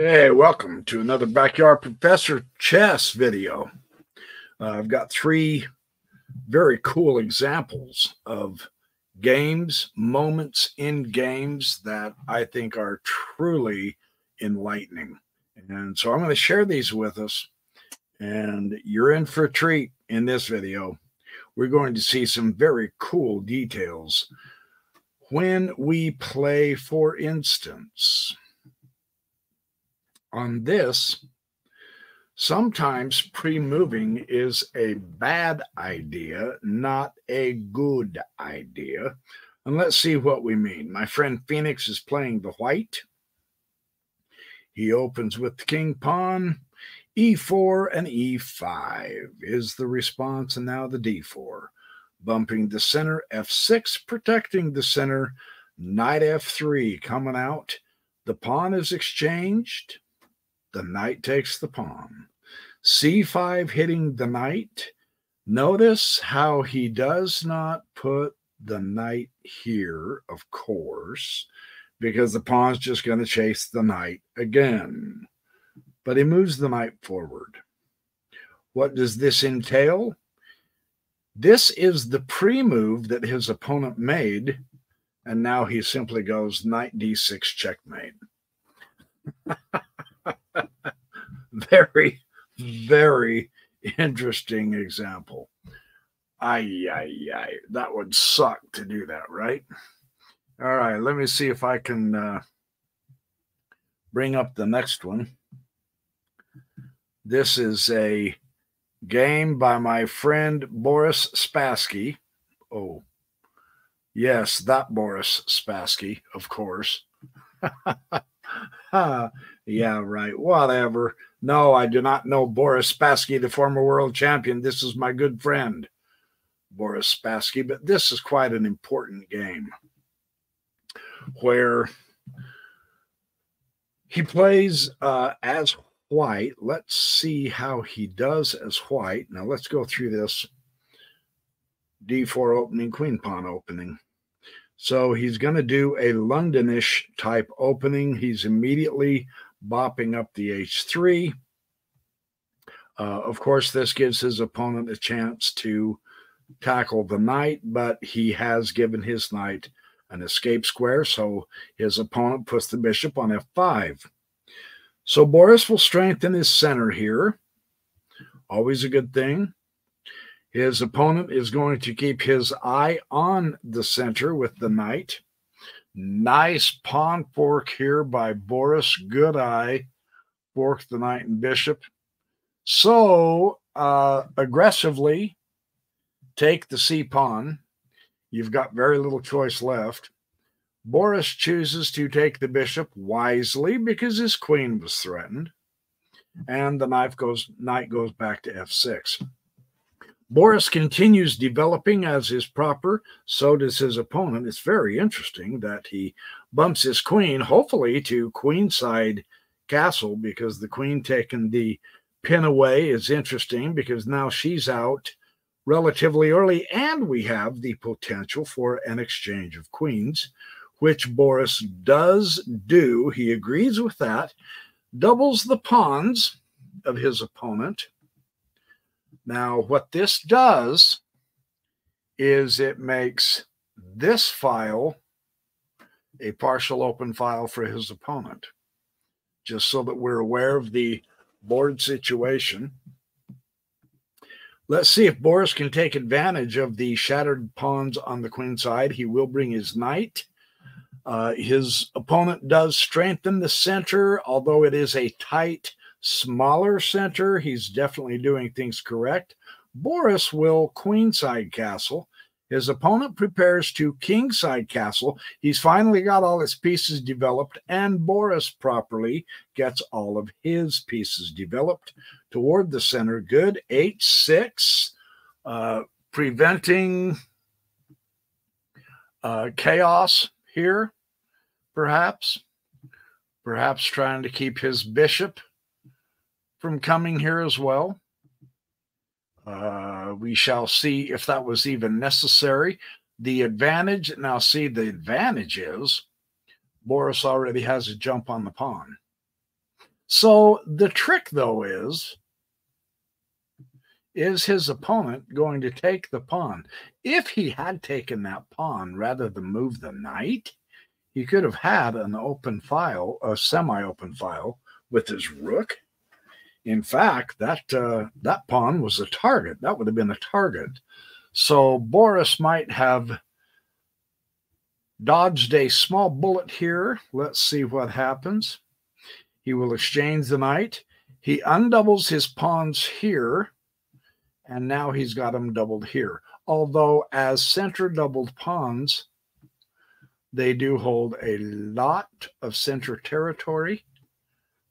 Hey, welcome to another Backyard Professor chess video. I've got three very cool examples of games, moments in games that I think are truly enlightening. And so I'm going to share these with us, and you're in for a treat in this video. We're going to see some very cool details when we play, for instance, on this. Sometimes pre-moving is a bad idea, not a good idea. And let's see what we mean. My friend Phoenix is playing the white. He opens with the king pawn. E4 and E5 is the response, and now the D4. Bumping the center, F6, protecting the center. Knight F3 coming out. The pawn is exchanged. The knight takes the pawn. C5 hitting the knight. Notice how he does not put the knight here, of course, because the pawn's just going to chase the knight again. But he moves the knight forward. What does this entail? This is the pre-move that his opponent made, and now he simply goes knight d6 checkmate. Very, very interesting example. That would suck to do that, right? All right, let me see if I can bring up the next one. This is a game by my friend Boris Spassky. Oh, yes, that Boris Spassky, of course. Yeah, right. Whatever. No, I do not know Boris Spassky, the former world champion. This is my good friend, Boris Spassky. But this is quite an important game where he plays as white. Let's see how he does as white. Now, let's go through this. D4 opening, queen pawn opening. So he's going to do a Londonish type opening. He's immediately bopping up the h3. Of course, this gives his opponent a chance to tackle the knight, but he has given his knight an escape square, so his opponent puts the bishop on f5. So Boris will strengthen his center here. Always a good thing. His opponent is going to keep his eye on the center with the knight. Nice pawn fork here by Boris. Good eye. Fork the knight and bishop. So aggressively take the c pawn. You've got very little choice left. Boris chooses to take the bishop wisely because his queen was threatened. And the knight goes back to f6. Boris continues developing as is proper. So does his opponent. It's very interesting that he bumps his queen, hopefully to queenside castle, because the queen taking the pin away is interesting because now she's out relatively early, and we have the potential for an exchange of queens, which Boris does do. He agrees with that, doubles the pawns of his opponent. Now, what this does is it makes this file a partial open file for his opponent, just so that we're aware of the board situation. Let's see if Boris can take advantage of the shattered pawns on the queen side. He will bring his knight. His opponent does strengthen the center, although it is a tight, smaller center. He's definitely doing things correct. Boris will queenside castle. His opponent prepares to kingside castle. He's finally got all his pieces developed, and Boris properly gets all of his pieces developed toward the center. Good. H6, preventing chaos here, perhaps trying to keep his bishop from coming here as well. We shall see if that was even necessary. The advantage, now see, the advantage is Boris already has a jump on the pawn. So the trick, though, is his opponent going to take the pawn? If he had taken that pawn rather than move the knight, he could have had an open file, a semi-open file with his rook. In fact, that pawn was a target. That would have been a target. So Boris might have dodged a small bullet here. Let's see what happens. He will exchange the knight. He undoubles his pawns here, and now he's got them doubled here. Although as center doubled pawns, they do hold a lot of center territory.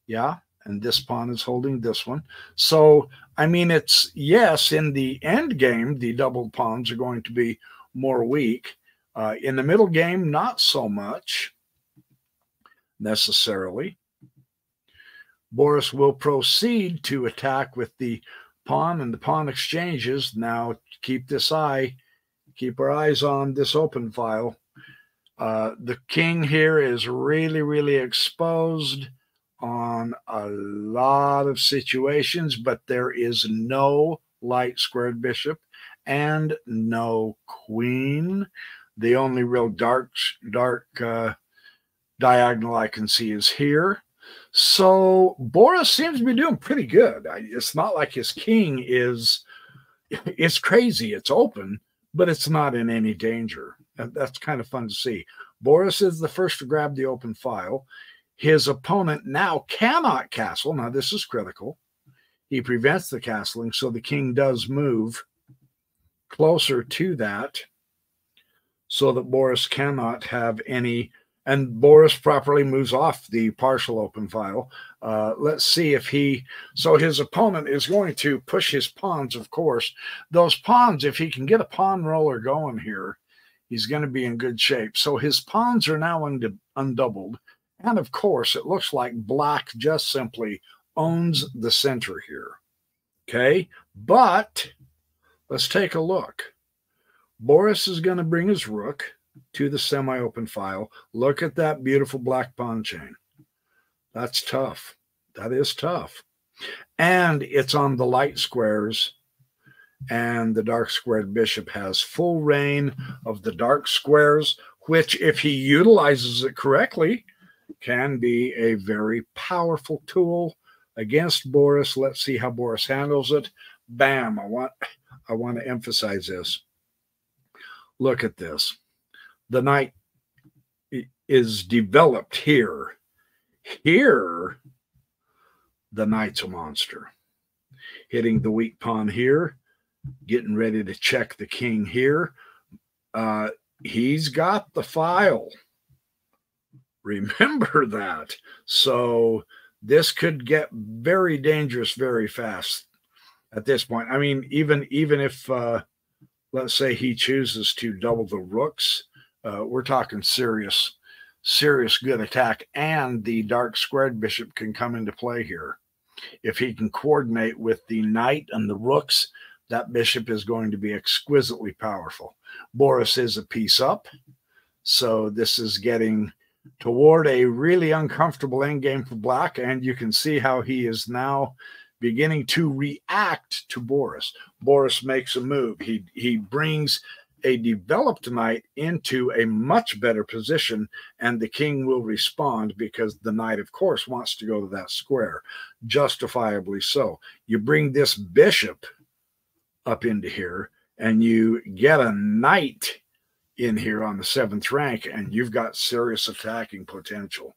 Yeah, and this pawn is holding this one. So, I mean, it's, yes, in the end game, the doubled pawns are going to be more weak. In the middle game, not so much necessarily. Boris will proceed to attack with the pawn and the pawn exchanges. Now, keep our eyes on this open file. The king here is really, really exposed on a lot of situations, but there is no light squared bishop and no queen. The only real dark diagonal I can see is here. So Boris seems to be doing pretty good. It's not like his king is, it's crazy. It's open, but it's not in any danger. That's kind of fun to see. Boris is the first to grab the open file. His opponent now cannot castle. Now, this is critical. He prevents the castling, so the king does move closer to that so that Boris cannot have any, and Boris properly moves off the partial open file. Let's see if so his opponent is going to push his pawns, of course. Those pawns, if he can get a pawn roller going here, he's going to be in good shape. So his pawns are now undoubled. And of course, it looks like black just simply owns the center here. Okay, but let's take a look. Boris is going to bring his rook to the semi-open file. Look at that beautiful black pawn chain. That's tough. That is tough. And it's on the light squares, and the dark squared bishop has full reign of the dark squares, which, if he utilizes it correctly, can be a very powerful tool against Boris. Let's see how Boris handles it. Bam. I want to emphasize this. Look at this. The knight is developed here. Here, the knight's a monster. Hitting the weak pawn here, getting ready to check the king here. He's got the file. Remember that. So this could get very dangerous very fast at this point. I mean, even if let's say he chooses to double the rooks, we're talking serious good attack, and the dark squared bishop can come into play here. If he can coordinate with the knight and the rooks, that bishop is going to be exquisitely powerful. Boris is a piece up, so this is getting toward a really uncomfortable endgame for black, and you can see how he is now beginning to react to Boris. Boris makes a move. He brings a developed knight into a much better position, and the king will respond because the knight, of course, wants to go to that square, justifiably so. You bring this bishop up into here, and you get a knight in here on the 7th rank, and you've got serious attacking potential.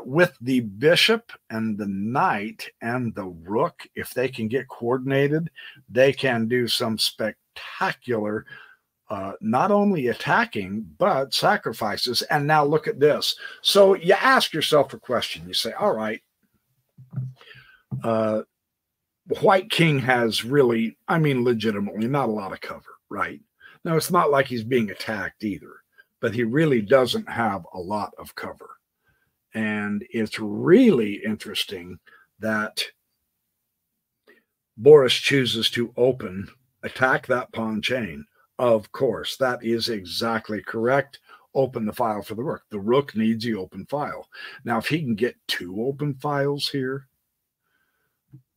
With the bishop and the knight and the rook, if they can get coordinated, they can do some spectacular, not only attacking, but sacrifices. And now look at this. So you ask yourself a question. You say, all right, White King has really, I mean, legitimately not a lot of cover, right? Now, it's not like he's being attacked either, but he really doesn't have a lot of cover. And it's really interesting that Boris chooses to attack that pawn chain. Of course, that is exactly correct. open the file for the rook. The rook needs the open file. Now, if he can get 2 open files here,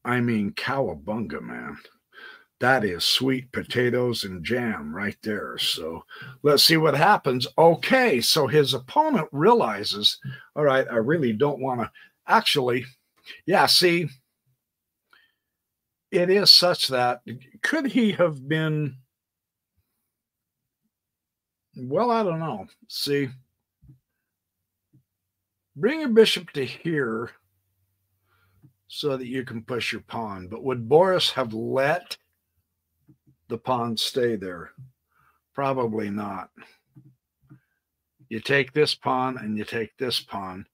I mean, cowabunga, man. That is sweet potatoes and jam right there. So let's see what happens. Okay, so his opponent realizes, all right, I really don't want to. Actually, yeah, see, it is such that, could he have been, well, I don't know. See, bring your bishop to here so that you can push your pawn. But would Boris have let the pawn stay there? Probably not. You take this pawn and you take this pawn,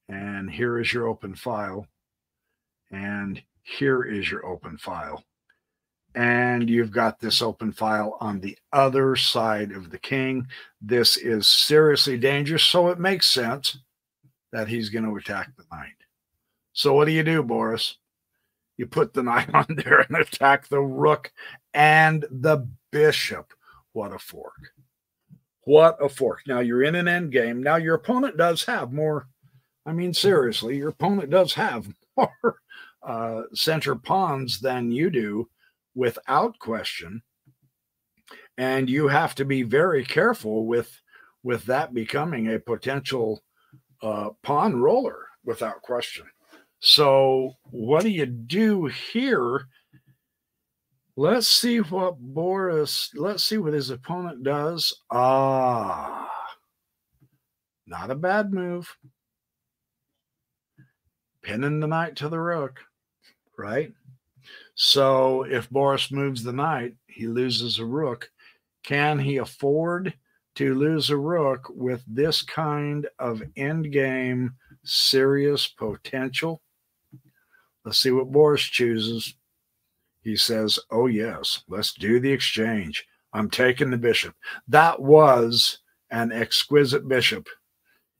and here is your open file, and here is your open file, and you've got this open file on the other side of the king. This is seriously dangerous, so it makes sense that he's going to attack the knight. So what do, Boris? You put the knight on there and attack the rook and the bishop. What a fork. What a fork. Now you're in an end game. Now your opponent does have more, I mean, seriously, your opponent does have more center pawns than you do, without question. And you have to be very careful with that becoming a potential pawn roller, without question. So what do you do here? Let's see what let's see what his opponent does. Not a bad move. Pinning the knight to the rook, right? So if Boris moves the knight, he loses a rook. Can he afford to lose a rook with this kind of endgame serious potential? Let's see what Boris chooses. He says, oh, yes, let's do the exchange. I'm taking the bishop. That was an exquisite bishop.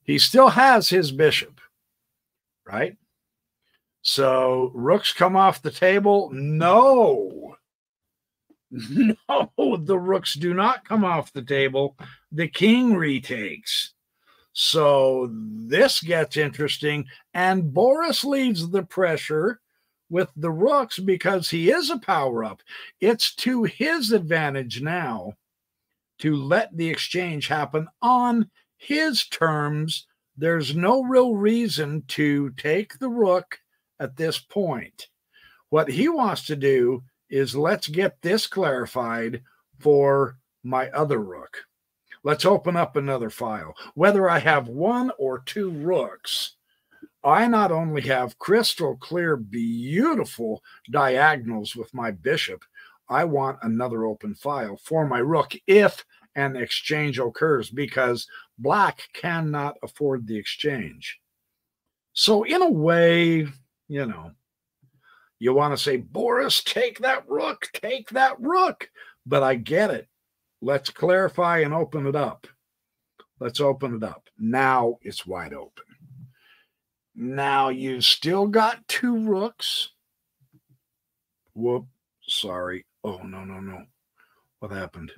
He still has his bishop, right? So rooks come off the table. No. No, the rooks do not come off the table. The king retakes. So this gets interesting. And Boris leaves the pressure with the rooks because he is a power-up. It's to his advantage now to let the exchange happen on his terms. There's no real reason to take the rook at this point. What he wants to do is, let's get this clarified for my other rook. Let's open up another file. Whether I have 1 or 2 rooks, I not only have crystal clear, beautiful diagonals with my bishop, I want another open file for my rook if an exchange occurs, because black cannot afford the exchange. So in a way, you know, you want to say, Boris, take that rook, take that rook. But I get it. Let's clarify and open it up. Let's open it up. Now it's wide open. Now you've still got 2 rooks. Whoop, sorry. Oh, no. What happened?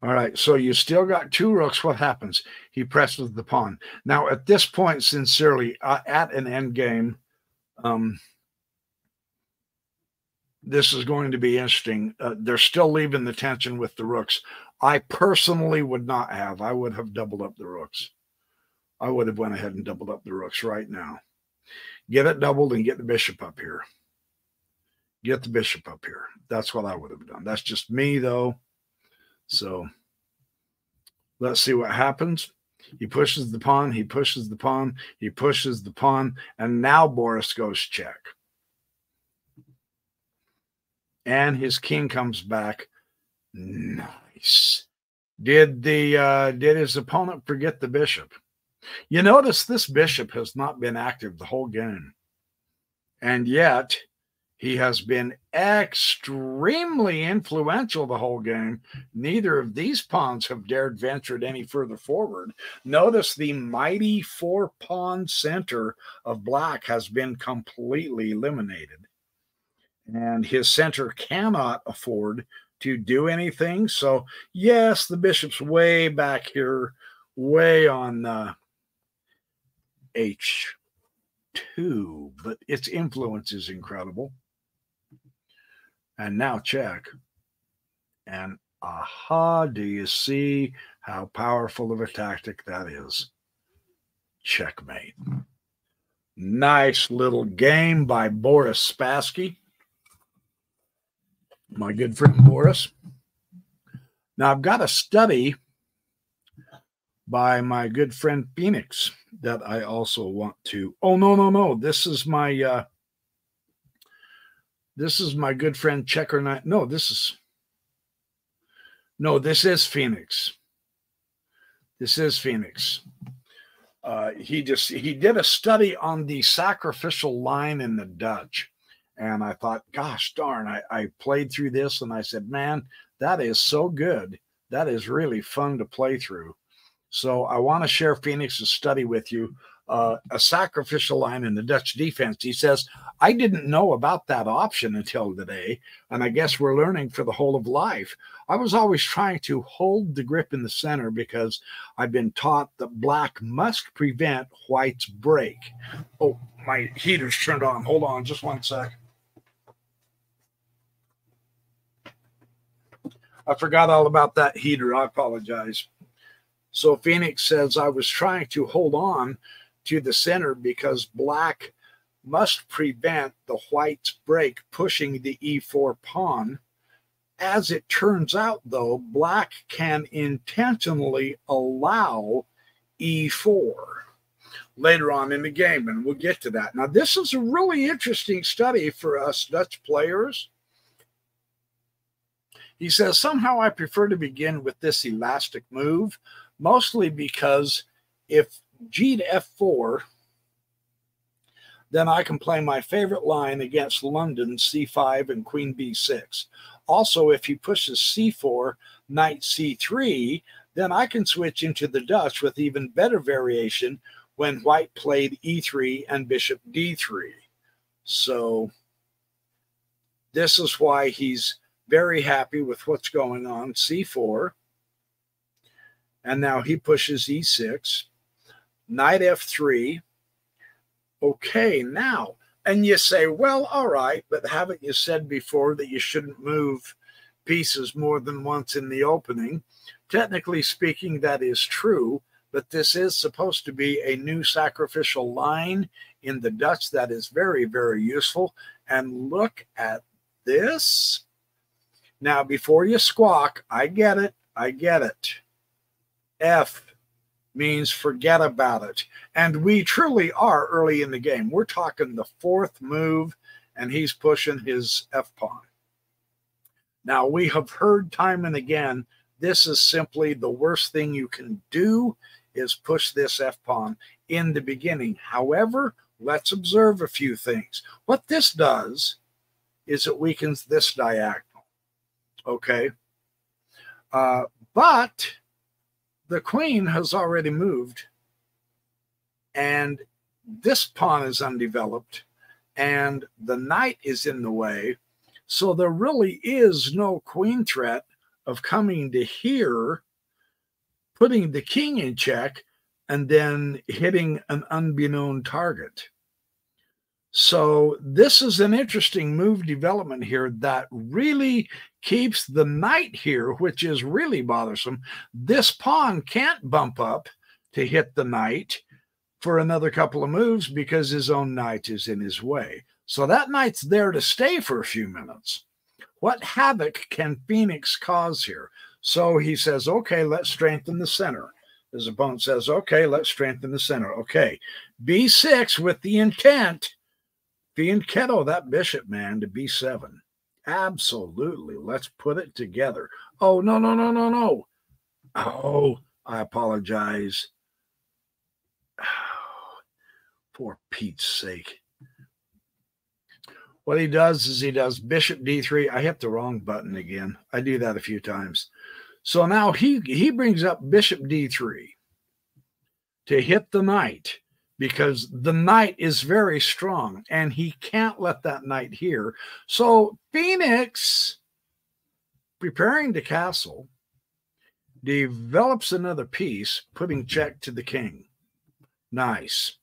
All right, so you still got 2 rooks. What happens? He presses the pawn. Now, at this point, sincerely, at an end game, this is going to be interesting. They're still leaving the tension with the rooks. I personally would not have. I would have doubled up the rooks. I would have went ahead and doubled up the rooks right now. Get it doubled and get the bishop up here. Get the bishop up here. That's what I would have done. That's just me, though. So let's see what happens. He pushes the pawn. He pushes the pawn. He pushes the pawn. And now Boris goes check. And his king comes back. Nice. Did his opponent forget the bishop? You notice this bishop has not been active the whole game. And yet he has been extremely influential the whole game. Neither of these pawns have dared venture any further forward. Notice the mighty 4-pawn center of black has been completely eliminated. And his center cannot afford to do anything. So, yes, the bishop's way back here, way on H2, but its influence is incredible. And now check. And aha, do you see how powerful of a tactic that is? Checkmate. Nice little game by Boris Spassky, my good friend Boris. Now, I've got a study by my good friend Phoenix that I also want to. Oh, no. This is my good friend Checker Knight. No, this is Phoenix. This is Phoenix. He did a study on the sacrificial line in the Dutch. And I thought, gosh darn, I played through this and I said, man, that is so good. That is really fun to play through. So I want to share Phoenix's study with you. A sacrificial line in the Dutch defense. He says, I didn't know about that option until today, and I guess we're learning for the whole of life. I was always trying to hold the grip in the center because I've been taught that black must prevent white's break. Oh, my heater's turned on. Hold on just one sec. I forgot all about that heater. I apologize. So Phoenix says, I was trying to hold on to the center because black must prevent the white's break pushing the e4 pawn. As it turns out, though, black can intentionally allow e4 later on in the game, and we'll get to that. Now, this is a really interesting study for us Dutch players. He says, somehow I prefer to begin with this elastic move, mostly because if G to F4, then I can play my favorite line against London, C5 and Queen B6. Also, if he pushes C4, Knight C3, then I can switch into the Dutch with even better variation when white played E3 and Bishop D3. So this is why he's very happy with what's going on, C4. And now he pushes E6. Knight F3. Okay, now, and you say, well, all right, but haven't you said before that you shouldn't move pieces more than once in the opening? Technically speaking, that is true, but this is supposed to be a new sacrificial line in the Dutch that is very, very useful. And look at this. Now, before you squawk, I get it. F means forget about it. And we truly are early in the game. We're talking the fourth move, and he's pushing his F-pawn. Now, we have heard time and again, this is simply the worst thing you can do is push this F-pawn in the beginning. However, let's observe a few things. What this does is it weakens this diagonal. Okay? But the queen has already moved, and this pawn is undeveloped, and the knight is in the way. So there really is no queen threat of coming to here, putting the king in check, and then hitting an unbeknown target. So this is an interesting move development here that really keeps the knight here, which is really bothersome. This pawn can't bump up to hit the knight for another couple of moves because his own knight is in his way. So that knight's there to stay for a few minutes. What havoc can Phoenix cause here? So he says, okay, let's strengthen the center. His opponent says, okay, let's strengthen the center. Okay, B6 with the intent, fianchetto that bishop, man, to B7. Absolutely. Let's put it together. Oh, no. Oh, I apologize. Oh, for Pete's sake. What he does is he does bishop D3. I hit the wrong button again. I do that a few times. So now he brings up bishop D3 to hit the knight, because the knight is very strong and he can't let that knight here. So Phoenix preparing to castle, develops another piece, putting check to the king. Nice.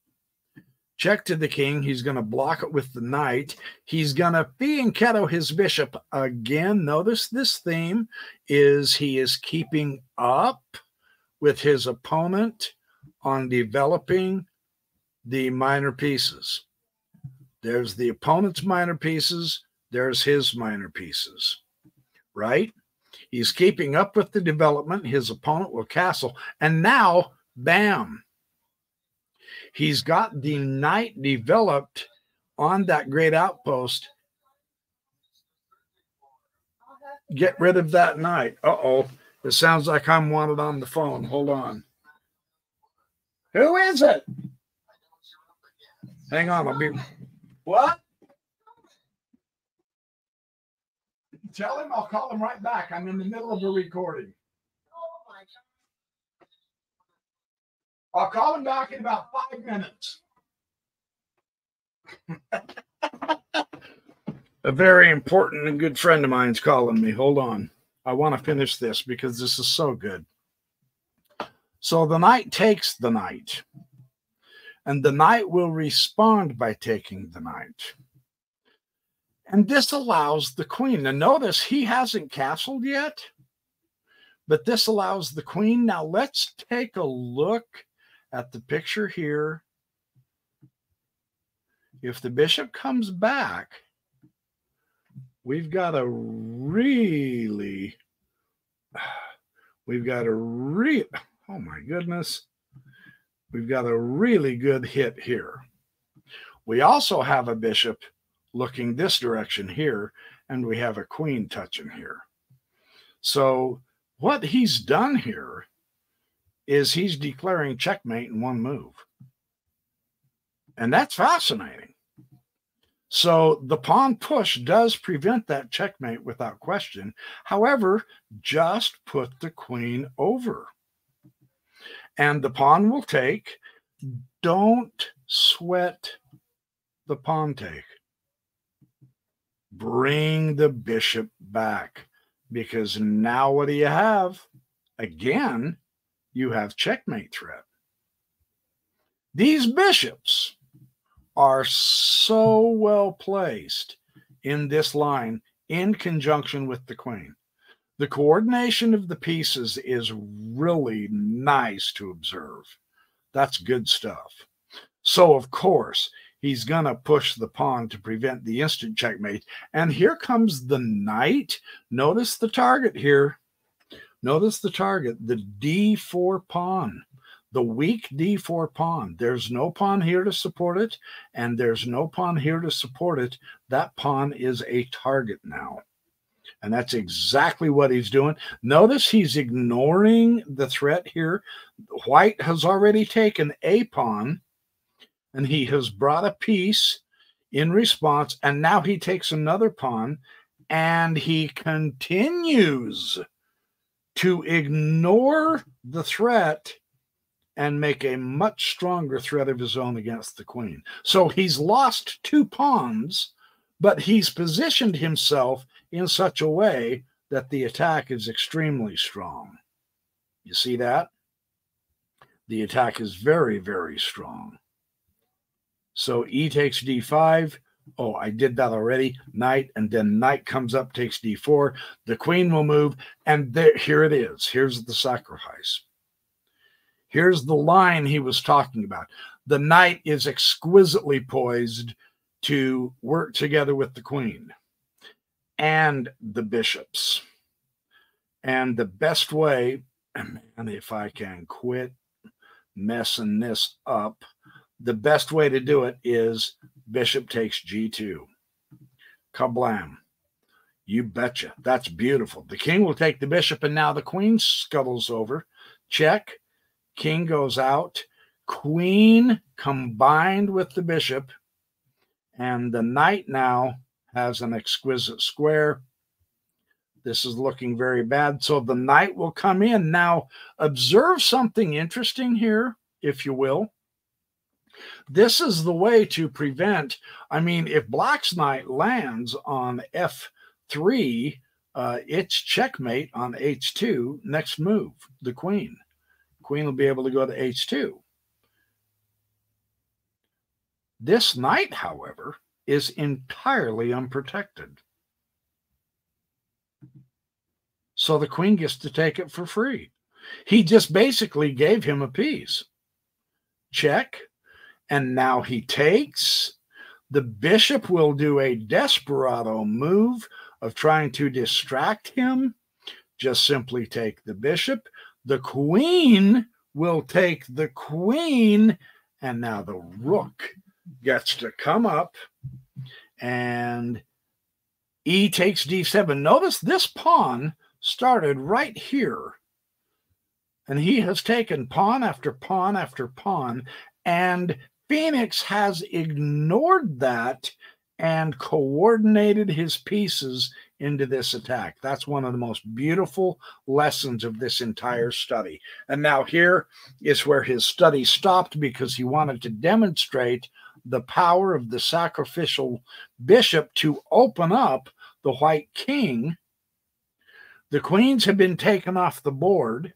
Check to the king. He's going to block it with the knight. He's going to fianchetto his bishop again. Notice this theme is he is keeping up with his opponent on developing the minor pieces. There's the opponent's minor pieces. There's his minor pieces, right? He's keeping up with the development. His opponent will castle. And now, bam, he's got the knight developed on that great outpost. Get rid of that knight. Uh-oh. It sounds like I'm wanted on the phone. Hold on. Who is it? Hang on. I'll be... What? Tell him I'll call him right back. I'm in the middle of a recording. I'll call him back in about 5 minutes. A very important and good friend of mine's calling me. Hold on. I want to finish this because this is so good. So the knight takes the knight, and the knight will respond by taking the knight. And this allows the queen. Now notice he hasn't castled yet, but this allows the queen. Now let's take a look at the picture here. If the bishop comes back, we've got a really, oh my goodness, we've got a really good hit here. We also have a bishop looking this direction here, and we have a queen touching here. So what he's done here is he's declaring checkmate in one move. And that's fascinating. So the pawn push does prevent that checkmate without question. However, just put the queen over. And the pawn will take. Don't sweat the pawn take. Bring the bishop back. Because now what do you have? Again, you have checkmate threat. These bishops are so well placed in this line in conjunction with the queen. The coordination of the pieces is really nice to observe. That's good stuff. So, of course, he's going to push the pawn to prevent the instant checkmate. And here comes the knight. Notice the target here. Notice the target, the d4 pawn. The weak d4 pawn. There's no pawn here to support it, and there's no pawn here to support it. That pawn is a target now. And that's exactly what he's doing. Notice he's ignoring the threat here. White has already taken a pawn, and he has brought a piece in response, and now he takes another pawn, and he continues to ignore the threat and make a much stronger threat of his own against the queen. So he's lost 2 pawns, but he's positioned himself in such a way that the attack is extremely strong. You see that? The attack is very, very strong. So e takes d5. Oh, I did that already. Knight, and then knight comes up, takes d4. The queen will move, and there, here it is. Here's the sacrifice. Here's the line he was talking about. The knight is exquisitely poised to work together with the queen and the bishops. And the best way, and if I can quit messing this up, the best way to do it is bishop takes g2. Kablam. You betcha. That's beautiful. The king will take the bishop, and now the queen scuttles over. Check. King goes out, queen combined with the bishop, and the knight now has an exquisite square. This is looking very bad, so the knight will come in. Now, observe something interesting here, if you will. This is the way to prevent, I mean, if black's knight lands on f3, it's checkmate on h2, next move, the queen. Queen will be able to go to h2. This knight, however, is entirely unprotected. So the queen gets to take it for free. He just basically gave him a piece. Check. And now he takes. The bishop will do a desperado move of trying to distract him. Just simply take the bishop. The queen will take the queen. And now the rook gets to come up. And e takes d7. Notice this pawn started right here. And he has taken pawn after pawn after pawn. And Phoenix has ignored that and coordinated his pieces into this attack. That's one of the most beautiful lessons of this entire study. And now here is where his study stopped, because he wanted to demonstrate the power of the sacrificial bishop to open up the white king. The queens have been taken off the board.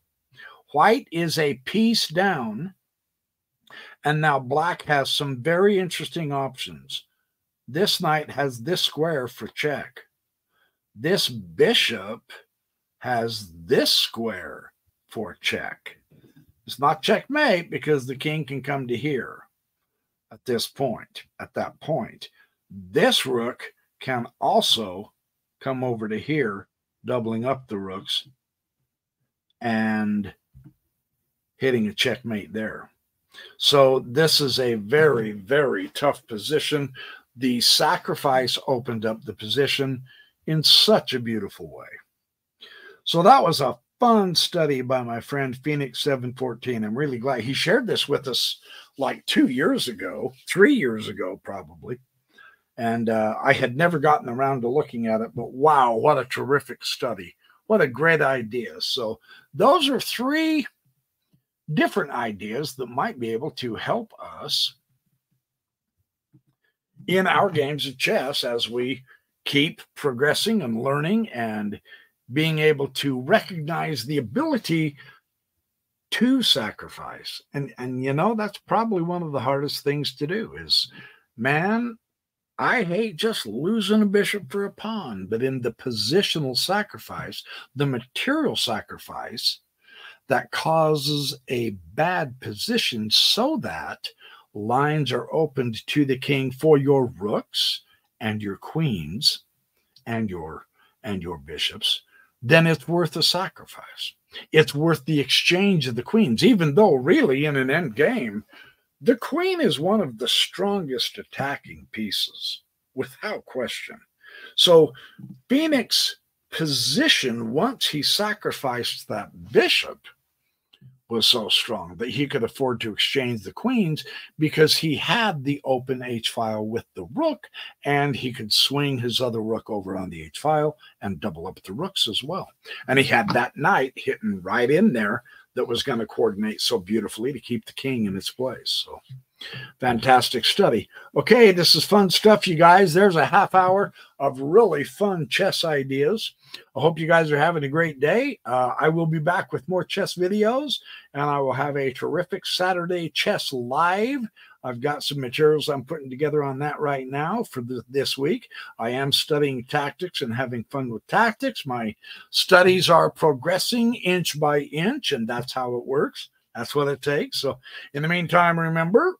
White is a piece down. And now black has some very interesting options. This knight has this square for check. This bishop has this square for check. It's not checkmate because the king can come to here at this point, at that point. This rook can also come over to here, doubling up the rooks and hitting a checkmate there. So this is a very, very tough position. The sacrifice opened up the position in such a beautiful way. So that was a fun study by my friend Phoenix 714. I'm really glad he shared this with us like 2 years ago, 3 years ago probably. And I had never gotten around to looking at it, but wow, what a terrific study. What a great idea. So those are 3 different ideas that might be able to help us in our games of chess as we keep progressing and learning and being able to recognize the ability to sacrifice. And you know, that's probably one of the hardest things to do is, man, I hate just losing a bishop for a pawn, but in the positional sacrifice, the material sacrifice, that causes a bad position so that lines are opened to the king for your rooks and your queens and your bishops, then it's worth the sacrifice. It's worth the exchange of the queens, even though really in an end game, the queen is one of the strongest attacking pieces, without question. So Phoenix position, once he sacrificed that bishop, was so strong that he could afford to exchange the queens because he had the open h-file with the rook, and he could swing his other rook over on the h-file and double up the rooks as well. And he had that knight hitting right in there that was going to coordinate so beautifully to keep the king in its place. So fantastic study. Okay, this is fun stuff, you guys. There's a half hour of really fun chess ideas. I hope you guys are having a great day. I will be back with more chess videos, and I will have a terrific Saturday chess live. I've got some materials I'm putting together on that right now for this week. I am studying tactics and having fun with tactics. My studies are progressing inch by inch, and that's how it works. That's what it takes. So in the meantime, remember,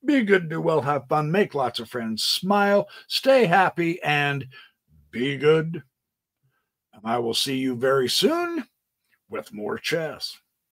be good, do well, have fun, make lots of friends, smile, stay happy, and be good. And I will see you very soon with more chess.